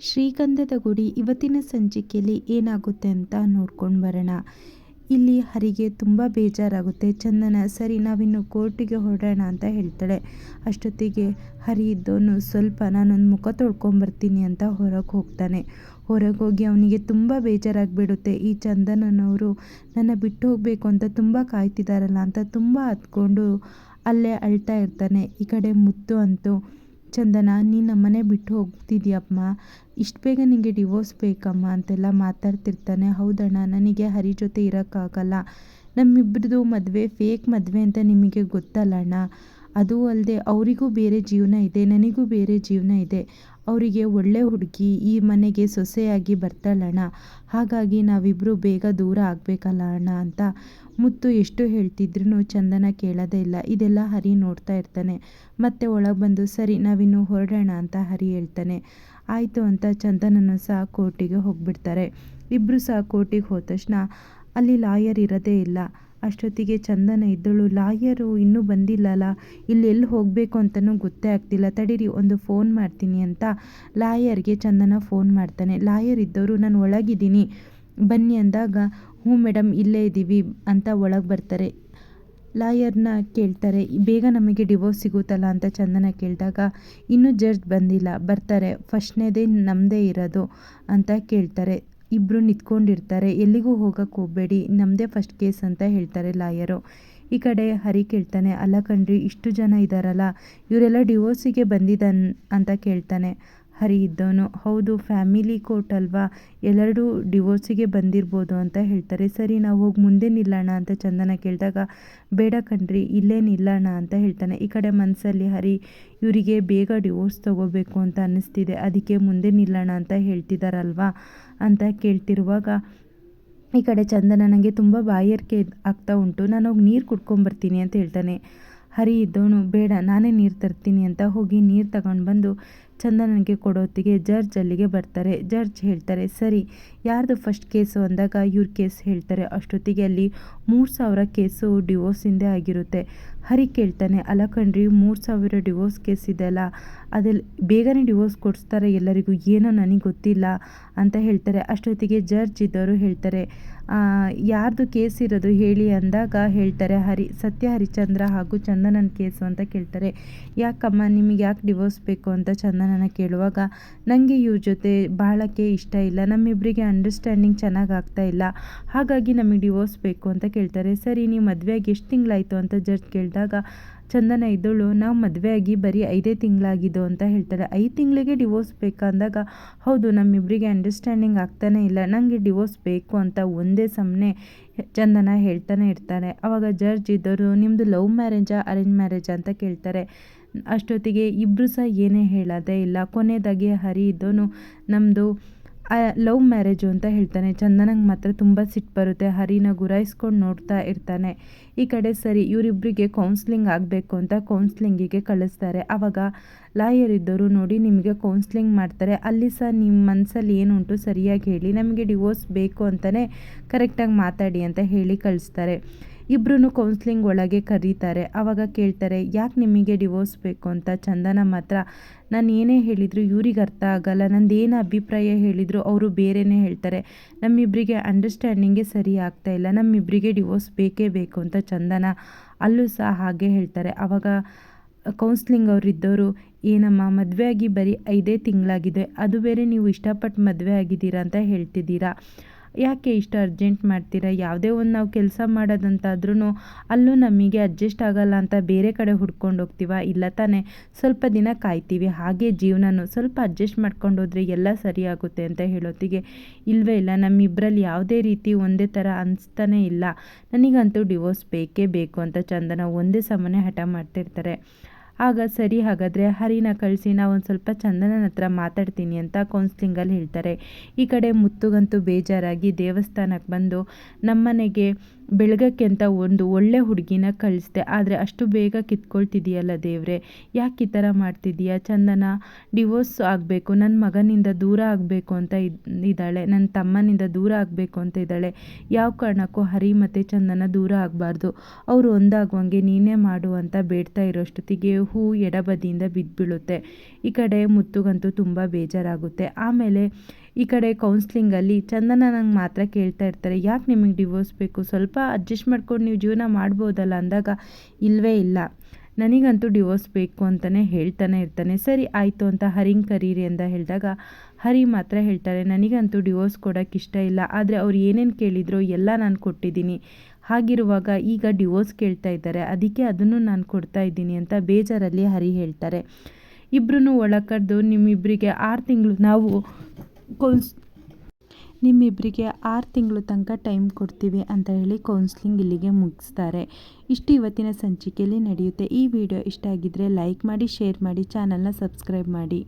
ಶ್ರೀಗಂಧದ ಗುಡಿ ಇವತ್ತಿನ ಸಂಚಿಕೆಯಲ್ಲಿ ಏನಾಗುತ್ತೆ ಅಂತ ನೋಡ್ಕೊಂಡು ಬರೋಣ. ಇಲ್ಲಿ ಹರಿಗೆ ತುಂಬ ಬೇಜಾರಾಗುತ್ತೆ. ಚಂದನ ಸರಿ ನಾವಿನ್ನು ಕೋರ್ಟಿಗೆ ಹೊರಡೋಣ ಅಂತ ಹೇಳ್ತಾಳೆ. ಅಷ್ಟೊತ್ತಿಗೆ ಹರಿ ಇದ್ದವನು ಸ್ವಲ್ಪ ನಾನೊಂದು ಮುಖ ತೊಳ್ಕೊಂಬರ್ತೀನಿ ಅಂತ ಹೊರಗೆ ಹೋಗ್ತಾನೆ. ಹೊರಗೆ ಹೋಗಿ ಅವನಿಗೆ ತುಂಬ ಬೇಜಾರಾಗಿಬಿಡುತ್ತೆ. ಈ ಚಂದನನವರು ನನ್ನ ಬಿಟ್ಟು ಹೋಗಬೇಕು ಅಂತ ತುಂಬ ಕಾಯ್ತಿದ್ದಾರಲ್ಲ ಅಂತ ತುಂಬ ಹತ್ಕೊಂಡು ಅಲ್ಲೇ ಅಳ್ತಾ ಇರ್ತಾನೆ. ಈ ಕಡೆ ಮುತ್ತು ಅಂತೂ ಚಂದನ ನೀನು ನಮ್ಮನೆ ಬಿಟ್ಟು ಹೋಗ್ತಿದ್ಯಮ್ಮ, ಇಷ್ಟು ಬೇಗ ನಿನಗೆ ಡಿವೋರ್ಸ್ ಬೇಕಮ್ಮ ಅಂತೆಲ್ಲ ಮಾತಾಡ್ತಿರ್ತಾನೆ. ಹೌದಣ್ಣ, ನನಗೆ ಹರಿ ಜೊತೆ ಇರೋಕ್ಕಾಗಲ್ಲ. ನಮ್ಮಿಬ್ಬರದು ಮದುವೆ ಫೇಕ್ ಮದುವೆ ಅಂತ ನಿಮಗೆ ಗೊತ್ತಲ್ಲ ಅಣ್ಣ. ಅದೂ ಅಲ್ಲದೆ ಅವರಿಗೂ ಬೇರೆ ಜೀವನ ಇದೆ, ನನಗೂ ಬೇರೆ ಜೀವನ ಇದೆ. ಅವರಿಗೆ ಒಳ್ಳೆ ಹುಡುಗಿ ಈ ಮನೆಗೆ ಸೊಸೆಯಾಗಿ ಬರ್ತಾಳಣ್ಣ. ಹಾಗಾಗಿ ನಾವಿಬ್ಬರು ಬೇಗ ದೂರ ಆಗಬೇಕಲ್ಲ ಅಣ್ಣ ಅಂತ ಮುತ್ತು ಎಷ್ಟು ಹೇಳ್ತಿದ್ರು ಚಂದನ ಕೇಳೋದೇ ಇಲ್ಲ. ಇದೆಲ್ಲ ಹರಿ ನೋಡ್ತಾ ಇರ್ತಾನೆ. ಮತ್ತೆ ಒಳಗೆ ಬಂದು ಸರಿ ನಾವಿನ್ನು ಹೊರಡೋಣ ಅಂತ ಹರಿ ಹೇಳ್ತಾನೆ. ಆಯಿತು ಅಂತ ಚಂದನನ್ನು ಸಹ ಕೋರ್ಟಿಗೆ ಹೋಗಿಬಿಡ್ತಾರೆ. ಇಬ್ಬರು ಸಹ ಕೋರ್ಟಿಗೆ ಹೋದ ತಕ್ಷಣ ಅಲ್ಲಿ ಲಾಯರ್ ಇರೋದೇ ಇಲ್ಲ. ಅಷ್ಟೊತ್ತಿಗೆ ಚಂದನ ಇದ್ದಳು, ಲಾಯರು ಇನ್ನೂ ಬಂದಿಲ್ಲಲ್ಲ, ಇಲ್ಲಿ ಎಲ್ಲಿ ಹೋಗಬೇಕು ಅಂತಲೂ ಗೊತ್ತೇ ಆಗ್ತಿಲ್ಲ, ತಡೀರಿ ಒಂದು ಫೋನ್ ಮಾಡ್ತೀನಿ ಅಂತ ಲಾಯರ್ಗೆ ಚಂದನ ಫೋನ್ ಮಾಡ್ತಾನೆ. ಲಾಯರ್ ಇದ್ದವರು ನಾನು ಒಳಗಿದ್ದೀನಿ ಬನ್ನಿ ಅಂದಾಗ ಹ್ಞೂ ಮೇಡಮ್ ಇಲ್ಲೇ ಇದ್ದೀವಿ ಅಂತ ಒಳಗೆ ಬರ್ತಾರೆ. ಲಾಯರ್ನ ಕೇಳ್ತಾರೆ, ಬೇಗ ನಮಗೆ ಡಿವೋರ್ಸ್ ಸಿಗುತ್ತಲ್ಲ ಅಂತ ಚಂದನ ಕೇಳಿದಾಗ ಇನ್ನೂ ಜಡ್ಜ್ ಬಂದಿಲ್ಲ, ಬರ್ತಾರೆ, ಫಸ್ಟ್ನೇದೇ ನಮ್ಮದೇ ಇರೋದು ಅಂತ ಕೇಳ್ತಾರೆ. ಇಬ್ಬರು ನಿಂತ್ಕೊಂಡಿರ್ತಾರೆ. ಎಲ್ಲಿಗೂ ಹೋಗೋಕ್ಕೆ ಹೋಗಬೇಡಿ, ನಮ್ಮದೇ ಫಸ್ಟ್ ಕೇಸ್ ಅಂತ ಹೇಳ್ತಾರೆ ಲಾಯರು. ಈ ಕಡೆ ಹರಿ ಕೇಳ್ತಾನೆ, ಅಲ್ಲ ಕಣ್ರಿ ಇಷ್ಟು ಜನ ಇದ್ದಾರಲ್ಲ, ಇವರೆಲ್ಲ ಡಿವೋರ್ಸಿಗೆ ಅಂತ ಕೇಳ್ತಾನೆ. ಹರಿ ಇದ್ದವನು, ಹೌದು ಫ್ಯಾಮಿಲಿ ಕೋರ್ಟ್ ಅಲ್ವಾ, ಎಲ್ಲರೂ ಡಿವೋರ್ಸಿಗೆ ಬಂದಿರ್ಬೋದು ಅಂತ ಹೇಳ್ತಾರೆ. ಸರಿ ನಾವು ಹೋಗಿ ಮುಂದೆ ನಿಲ್ಲೋಣ ಅಂತ ಚಂದನ ಕೇಳಿದಾಗ ಬೇಡ ಕಣ್ರಿ ಇಲ್ಲೇ ನಿಲ್ಲೋಣ ಅಂತ ಹೇಳ್ತಾನೆ. ಈ ಕಡೆ ಮನಸ್ಸಲ್ಲಿ ಹರಿ ಇವರಿಗೆ ಬೇಗ ಡಿವೋರ್ಸ್ ತೊಗೋಬೇಕು ಅಂತ ಅನ್ನಿಸ್ತಿದೆ, ಅದಕ್ಕೆ ಮುಂದೆ ನಿಲ್ಲೋಣ ಅಂತ ಹೇಳ್ತಿದ್ದಾರಲ್ವಾ ಅಂತ ಕೇಳ್ತಿರುವಾಗ ಈ ಕಡೆ ಚಂದನ ನನಗೆ ತುಂಬ ಬಾಯಾರಿಕೆ ಆಗ್ತಾ ಉಂಟು, ನಾನು ಹೋಗಿ ನೀರು ಕುಡ್ಕೊಂಬರ್ತೀನಿ ಅಂತ ಹೇಳ್ತಾನೆ. ಹರಿ ಇದ್ದವನು ಬೇಡ ನಾನೇ ನೀರು ತರ್ತೀನಿ ಅಂತ ಹೋಗಿ ನೀರು ತಗೊಂಡು ಬಂದು ಚಂದನನಿಗೆ ಕೊಡೋತ್ತಿಗೆ ಜಡ್ಜ್ ಅಲ್ಲಿಗೆ ಬರ್ತಾರೆ. ಜಡ್ಜ್ ಹೇಳ್ತಾರೆ, ಸರಿ ಯಾರ್ದು ಫಸ್ಟ್ ಕೇಸು ಅಂದಾಗ ಇವ್ರ ಕೇಸ್ ಹೇಳ್ತಾರೆ. ಅಷ್ಟೊತ್ತಿಗೆ ಅಲ್ಲಿ 3,000 ಕೇಸು ಡಿವೋರ್ಸಿಂದೇ ಆಗಿರುತ್ತೆ. ಹರಿ ಕೇಳ್ತಾನೆ, ಅಲ್ಲ ಕಣ್ರಿ 3,000 ಡಿವೋರ್ಸ್ ಕೇಸ್ ಇದೆಯಲ್ಲ, ಅದೆಲ್ಲ ಬೇಗನೆ ಡಿವೋರ್ಸ್ ಕೊಡಿಸ್ತಾರೆ ಎಲ್ಲರಿಗೂ, ಏನೋ ನನಗೆ ಗೊತ್ತಿಲ್ಲ ಅಂತ ಹೇಳ್ತಾರೆ. ಅಷ್ಟೊತ್ತಿಗೆ ಜಡ್ಜ್ ಇದ್ದವರು ಹೇಳ್ತಾರೆ, ಯಾರ್ದು ಕೇಸ್ ಇರೋದು ಹೇಳಿ ಅಂದಾಗ ಹೇಳ್ತಾರೆ, ಸತ್ಯ ಹರಿಶ್ಚಂದ್ರ ಹಾಗೂ ಚಂದನನ ಕೇಸು ಅಂತ ಕೇಳ್ತಾರೆ. ಯಾಕಮ್ಮ ನಿಮಗೆ ಯಾಕೆ ಡಿವೋರ್ಸ್ ಬೇಕು ಅಂತ ಚಂದನನ ಕೇಳುವಾಗ ನನಗೆ ಇವ್ರ ಜೊತೆ ಬಾಳಕ್ಕೆ ಇಷ್ಟ ಇಲ್ಲ, ನಮ್ಮಿಬ್ಬರಿಗೆ ಅಂಡರ್ಸ್ಟ್ಯಾಂಡಿಂಗ್ ಚೆನ್ನಾಗಿ ಆಗ್ತಾ ಇಲ್ಲ, ಹಾಗಾಗಿ ನಮಗೆ ಡಿವೋರ್ಸ್ ಬೇಕು ಅಂತ ಕೇಳ್ತಾರೆ. ಸರಿ ನೀವು ಮದುವೆಯಾಗಿ ಎಷ್ಟು ತಿಂಗಳಾಯಿತು ಅಂತ ಜಡ್ಜ್ ಕೇಳಿದಾಗ ಚಂದನ ಇದ್ದಳು, ನಾವು ಮದುವೆಯಾಗಿ ಬರೀ 5 ತಿಂಗಳಾಗಿದ್ದು ಅಂತ ಹೇಳ್ತಾಳೆ. 5 ತಿಂಗಳಿಗೆ ಡಿವೋರ್ಸ್ ಬೇಕಾ ಅಂದಾಗ ಹೌದು ನಮ್ಮಿಬ್ಬರಿಗೆ ಅಂಡರ್ಸ್ಟ್ಯಾಂಡಿಂಗ್ ಆಗ್ತಾನೇ ಇಲ್ಲ, ನನಗೆ ಡಿವೋರ್ಸ್ ಬೇಕು ಅಂತ ಒಂದೇ ಸಮನೆ ಚಂದನ ಹೇಳ್ತಾನೆ ಇರ್ತಾನೆ. ಆವಾಗ ಜಡ್ಜ್ ಇದ್ದವರು ನಿಮ್ಮದು ಲವ್ ಮ್ಯಾರೇಜಾ ಅರೇಂಜ್ ಮ್ಯಾರೇಜಾ ಅಂತ ಕೇಳ್ತಾರೆ. ಅಷ್ಟೊತ್ತಿಗೆ ಇಬ್ಬರು ಸಹ ಏನೇ ಹೇಳೋದೇ ಇಲ್ಲ. ಕೊನೆಯದಾಗಿ ಹರಿ ಇದ್ದವನು ನಮ್ಮದು ಲವ್ ಮ್ಯಾರೇಜು ಅಂತ ಹೇಳ್ತಾನೆ. ಚಂದನಂಗೆ ಮಾತ್ರ ತುಂಬ ಸಿಟ್ಟು ಬರುತ್ತೆ. ಹರಿನ ಗುರಾಯಿಸ್ಕೊಂಡು ನೋಡ್ತಾ ಇರ್ತಾನೆ. ಈ ಕಡೆ ಸರಿ ಇವರಿಬ್ಬರಿಗೆ ಕೌನ್ಸ್ಲಿಂಗ್ ಆಗಬೇಕು ಅಂತ ಕೌನ್ಸ್ಲಿಂಗಿಗೆ ಕಳಿಸ್ತಾರೆ. ಆವಾಗ ಲಾಯರ್ ಇದ್ದವರು ನೋಡಿ ನಿಮಗೆ ಕೌನ್ಸ್ಲಿಂಗ್ ಮಾಡ್ತಾರೆ, ಅಲ್ಲಿ ಸಹ ನಿಮ್ಮ ಮನಸ್ಸಲ್ಲಿ ಏನುಂಟು ಸರಿಯಾಗಿ ಹೇಳಿ, ನಮಗೆ ಡಿವೋರ್ಸ್ ಬೇಕು ಅಂತಲೇ ಕರೆಕ್ಟಾಗಿ ಮಾತಾಡಿ ಅಂತ ಹೇಳಿ ಕಳಿಸ್ತಾರೆ. ಇಬ್ಬರೂ ಕೌನ್ಸ್ಲಿಂಗ್ ಒಳಗೆ ಕರೀತಾರೆ. ಆವಾಗ ಕೇಳ್ತಾರೆ, ಯಾಕೆ ನಿಮಗೆ ಡಿವೋರ್ಸ್ ಬೇಕು ಅಂತ. ಚಂದನ ಮಾತ್ರ ನಾನು ಏನೇ ಹೇಳಿದರೂ ಇವ್ರಿಗೆ ಅರ್ಥ ಆಗಲ್ಲ, ನಂದೇನು ಅಭಿಪ್ರಾಯ ಹೇಳಿದರೂ ಅವರು ಬೇರೆಯೇ ಹೇಳ್ತಾರೆ, ನಮ್ಮಿಬ್ಬರಿಗೆ ಅಂಡರ್ಸ್ಟ್ಯಾಂಡಿಂಗೇ ಸರಿ ಆಗ್ತಾ ಇಲ್ಲ, ನಮ್ಮಿಬ್ಬರಿಗೆ ಡಿವೋರ್ಸ್ ಬೇಕೇ ಬೇಕು ಅಂತ ಚಂದನ ಅಲ್ಲೂ ಸಹ ಹಾಗೆ ಹೇಳ್ತಾರೆ. ಆವಾಗ ಕೌನ್ಸ್ಲಿಂಗ್ ಅವರಿದ್ದವರು, ಏನಮ್ಮ ಮದುವೆ ಆಗಿ ಬರೀ 5 ತಿಂಗಳಾಗಿದೆ, ಅದು ಬೇರೆ ನೀವು ಇಷ್ಟಪಟ್ಟು ಮದುವೆ ಆಗಿದ್ದೀರಾ ಅಂತ ಹೇಳ್ತಿದ್ದೀರಾ, ಯಾಕೆ ಇಷ್ಟು ಅರ್ಜೆಂಟ್ ಮಾಡ್ತೀರಾ, ಯಾವುದೇ ಒಂದು ನಾವು ಕೆಲಸ ಮಾಡೋದಂತಾದ್ರೂ ಅಲ್ಲೂ ನಮಗೆ ಅಡ್ಜಸ್ಟ್ ಆಗಲ್ಲ ಅಂತ ಬೇರೆ ಕಡೆ ಹುಡ್ಕೊಂಡು ಹೋಗ್ತೀವ, ಇಲ್ಲ ತಾನೇ, ಸ್ವಲ್ಪ ದಿನ ಕಾಯ್ತೀವಿ, ಹಾಗೆ ಜೀವನನೂ ಸ್ವಲ್ಪ ಅಡ್ಜಸ್ಟ್ ಮಾಡ್ಕೊಂಡು ಹೋದರೆ ಎಲ್ಲ ಸರಿಯಾಗುತ್ತೆ ಅಂತ ಹೇಳೋತ್ತಿಗೆ ಇಲ್ಲವೇ ಇಲ್ಲ, ನಮ್ಮಿಬ್ಬರಲ್ಲಿ ಯಾವುದೇ ರೀತಿ ಒಂದೇ ಥರ ಅನಿಸ್ತಾನೇ ಇಲ್ಲ, ನನಗಂತೂ ಡಿವೋರ್ಸ್ ಬೇಕೇ ಬೇಕು ಅಂತ ಚಂದನ ಒಂದೇ ಸಮನೆ ಹಠ ಮಾಡ್ತಿರ್ತಾರೆ. ಆಗ ಸರಿ ಹಾಗಾದರೆ ಹರಿನ ಕಳಿಸಿ ಒಂದು ಸ್ವಲ್ಪ ಚಂದನನ ಹತ್ರ ಮಾತಾಡ್ತೀನಿ ಅಂತ ಕೌನ್ಸ್ಲಿಂಗಲ್ಲಿ ಹೇಳ್ತಾರೆ. ಈ ಕಡೆ ಮುತ್ತುಗಂತೂ ಬೇಜಾರಾಗಿ ದೇವಸ್ಥಾನಕ್ಕೆ ಬಂದು ನಮ್ಮನೆಗೆ ಬೆಳಗಕ್ಕೆ ಅಂತ ಒಂದು ಒಳ್ಳೆ ಹುಡುಗಿನ ಕಳಿಸ್ದೆ, ಆದರೆ ಅಷ್ಟು ಬೇಗ ಕಿತ್ಕೊಳ್ತಿದೆಯಲ್ಲ ದೇವ್ರೆ, ಯಾಕೆ ಈ ಥರ ಮಾಡ್ತಿದ್ದೀಯಾ? ಚಂದನ ಡಿವೋರ್ಸ್ ಆಗಬೇಕು, ನನ್ನ ಮಗನಿಂದ ದೂರ ಆಗಬೇಕು ಅಂತ ಇದ್ದಾಳೆ, ನನ್ನ ತಮ್ಮನಿಂದ ದೂರ ಆಗಬೇಕು ಅಂತ ಇದ್ದಾಳೆ. ಯಾವ ಕಾರಣಕ್ಕೂ ಹರಿ ಮತ್ತು ಚಂದನ ದೂರ ಆಗಬಾರ್ದು, ಅವರು ಒಂದಾಗುವಂಗೆ ನೀನೇ ಮಾಡು ಅಂತ ಬೇಡ್ತಾ ಇರೋಷ್ಟೊತ್ತಿಗೆ ಹೂ ಎಡಬದಿಯಿಂದ ಬಿದ್ದುಬೀಳುತ್ತೆ. ಈ ಕಡೆ ಮುತ್ತುಗಂತೂ ತುಂಬ ಬೇಜಾರಾಗುತ್ತೆ. ಆಮೇಲೆ ಈ ಕಡೆ ಕೌನ್ಸ್ಲಿಂಗಲ್ಲಿ ಚಂದನ ನಂಗೆ ಮಾತ್ರ ಕೇಳ್ತಾ ಇರ್ತಾರೆ, ಯಾಕೆ ನಿಮಗೆ ಡಿವೋರ್ಸ್ ಬೇಕು, ಸ್ವಲ್ಪ ಅಡ್ಜಸ್ಟ್ ಮಾಡ್ಕೊಂಡು ನೀವು ಜೀವನ ಮಾಡ್ಬೋದಲ್ಲ ಅಂದಾಗ, ಇಲ್ಲವೇ ಇಲ್ಲ ನನಗಂತೂ ಡಿವೋರ್ಸ್ ಬೇಕು ಅಂತಲೇ ಹೇಳ್ತಾನೆ ಇರ್ತಾನೆ. ಸರಿ ಆಯಿತು ಅಂತ ಹರಿಂಗ್ ಕರೀರಿ ಅಂತ ಹೇಳಿದಾಗ ಹರಿ ಮಾತ್ರ ಹೇಳ್ತಾರೆ, ನನಗಂತೂ ಡಿವೋರ್ಸ್ ಕೊಡೋಕ್ಕೆ ಇಷ್ಟ ಇಲ್ಲ, ಆದರೆ ಅವ್ರು ಏನೇನು ಕೇಳಿದ್ರು ಎಲ್ಲ ನಾನು ಕೊಟ್ಟಿದ್ದೀನಿ, ಹಾಗಿರುವಾಗ ಈಗ ಡಿವೋರ್ಸ್ ಕೇಳ್ತಾ ಇದ್ದಾರೆ, ಅದಕ್ಕೆ ಅದನ್ನು ನಾನು ಕೊಡ್ತಾ ಇದ್ದೀನಿ ಅಂತ ಬೇಜಾರಲ್ಲಿ ಹರಿ ಹೇಳ್ತಾರೆ. ಇಬ್ಬರೂ ಒಳಗೆ ಕರೆದು ನಿಮ್ಮಿಬ್ಬರಿಗೆ 6 ತಿಂಗಳು ನಾವು ನಿಮ್ಮಿಬ್ಬರಿಗೆ 6 ತಿಂಗಳು ತನಕ ಟೈಮ್ ಕೊಡ್ತೀವಿ ಅಂತ ಹೇಳಿ ಕೌನ್ಸ್ಲಿಂಗ್ ಇಲ್ಲಿಗೆ ಮುಗಿಸ್ತಾರೆ. ಇಷ್ಟು ಇವತ್ತಿನ ಸಂಚಿಕೆಯಲ್ಲಿ ನಡೆಯುತ್ತೆ. ಈ ವಿಡಿಯೋ ಇಷ್ಟ ಆಗಿದ್ದರೆ ಲೈಕ್ ಮಾಡಿ, ಶೇರ್ ಮಾಡಿ, ಚಾನಲ್ನ ಸಬ್ಸ್ಕ್ರೈಬ್ ಮಾಡಿ.